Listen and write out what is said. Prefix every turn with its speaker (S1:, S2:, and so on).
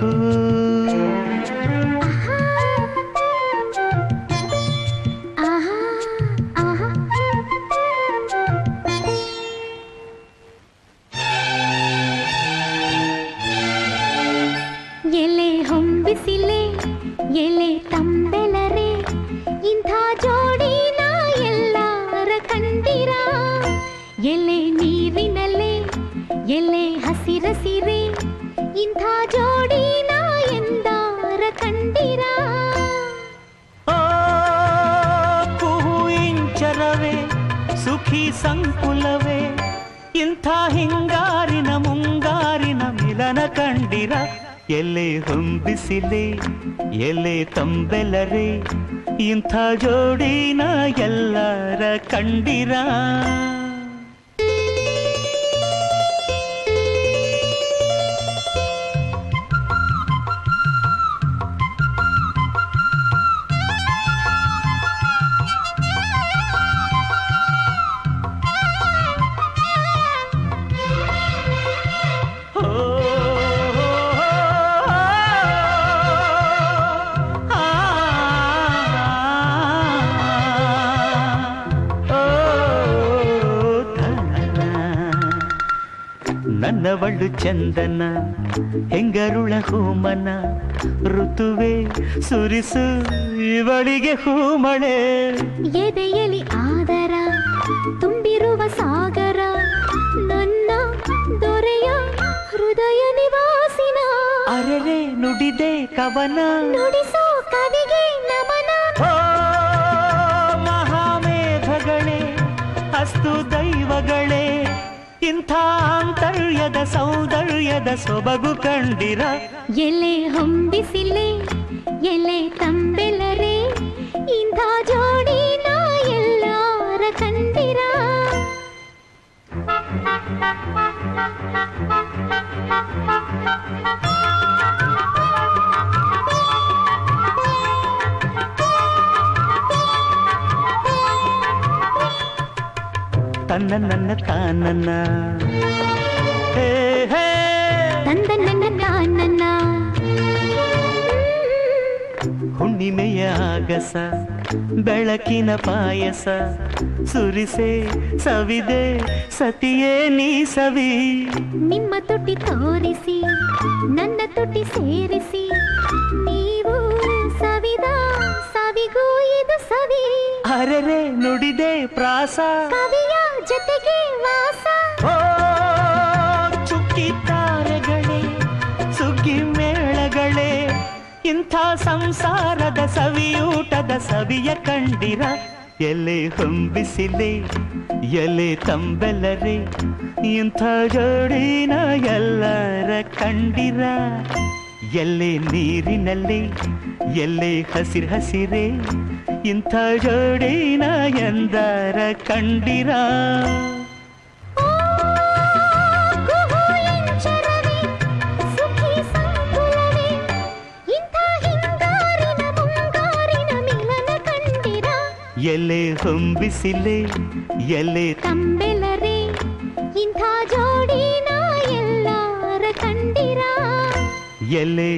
S1: ಬೇಕು.
S2: ಎಲೆ ಹೊಂಬಿಸಿಲೆ ಎಲೆ ತಂಬೆಲರೆ ಇಂಥ ಜೋಡಿನ ಎಲ್ಲಾರ ಕಂಡಿರ. ಎಲೆ ನೀರಿನಲೆ ಎಲೆ ಹಸಿರಸಿರೆ ಇಂಥ ಜೋಡಿನ ಎಂದಾರ ಕಂಡಿರ.
S1: ಕುಹು ಇಂಚರವೇ ಸುಖಿ ಸಂಕುಲವೇ ಇಂಥ ಹಿಂಗಾರಿನ ಮುಂಗಾರಿನ ಮಿಲನ ಕಂಡಿರ. ಎಲೆ ಹೊಂಬಿಸಿಲೆ ಎಲೆ ತಂಬೆಲರೆ ಇಂಥ ಜೋಡಿನ ಎಲ್ಲರ ಕಂಡಿರ. ನನ್ನವಳು ಚಂದನ ಹೆಂಗರುಳ ಹೂಮನ ಋತುವೆ ಸುರಿಸು ಇವಳಿಗೆ ಹೂಮಳೆ.
S2: ಎದೆಯಲಿ ಆದರ ತುಂಬಿರುವ ಸಾಗರ ನನ್ನ ದೊರೆಯ ಹೃದಯ ನಿವಾಸಿನ.
S1: ಅರೆರೆ ನುಡಿದೆ ಕವನ
S2: ನುಡಿಸೋ ಕವಿಗೆ ನಮನ.
S1: ಮಹಾಮೇಘಗಳೇ ಅಸ್ತು ದೈವಗಳೇ ಇಂಥ ಆಂತರ್ಯದ ಸೌಂದರ್ಯದ ಸೊಬಗು ಕಂಡಿರ.
S2: ಎಲೆ ಹೊಂಬಿಸಿಲೆ ಎಲೆ ತಂಬೆಲರೆ ಇಂಥ ಜೋಡಿನ ಎಲ್ಲಾರ ಕಂಡಿರ.
S1: ತನ್ನ ನನ್ನ ತಾನನ್ನ
S2: ತಂದ ನನ್ನ ತಾನನ್ನ
S1: ಹುಣ್ಣಿಮೆಯ ಆಗಸ ಬೆಳಕಿನ ಪಾಯಸ ಸುರಿಸೆ ಸವಿದೆ ಸತಿಯೇ ನೀ ಸವಿ.
S2: ನಿಮ್ಮ ತುಟಿ ತೋರಿಸಿ ನನ್ನ ತುಟಿ ಸೇರಿಸಿ ನೀವು ಸವಿದ ಸವಿಗೂ ಇದು ಸವಿ.
S1: ಅರೆರೆ ನುಡಿದೆ ಪ್ರಾಸ
S2: ಕವಿಯ ಜೊತೆಗೆ ವಾಸ.
S1: ಚುಕ್ಕಿ ತಾರೆಗಳೇ ಸುಗ್ಗಿ ಮೇಳಗಳೇ ಇಂಥ ಸಂಸಾರದ ಸವಿಯೂಟದ ಸವಿಯ ಕಂಡಿರ. ಎಲೆ ಹೊಂಬಿಸಿಲೆ ಎಲೆ ತಂಬೆಲರೆ ಇಂಥ ಜೋಡಿನ ಎಲ್ಲರ ಕಂಡಿರ. ಎಲೆ ನೀರಿನಲ್ಲಿ ಎಲೆ ಹಸಿರು ಹಸಿರೆ ಇಂಥ ಜೋಡಿನ ಎಂದರ ಕಂಡಿರ. ಎಲೆ ಹೊಂಬಿಸಿಲೆ ಎಲೆ
S2: ತಂಬೆಲರೆ ಇಂಥ ಜೋಡಿನ ಎಲ್ಲಾರ ಕಂಡಿರ.
S1: ಎಲೆ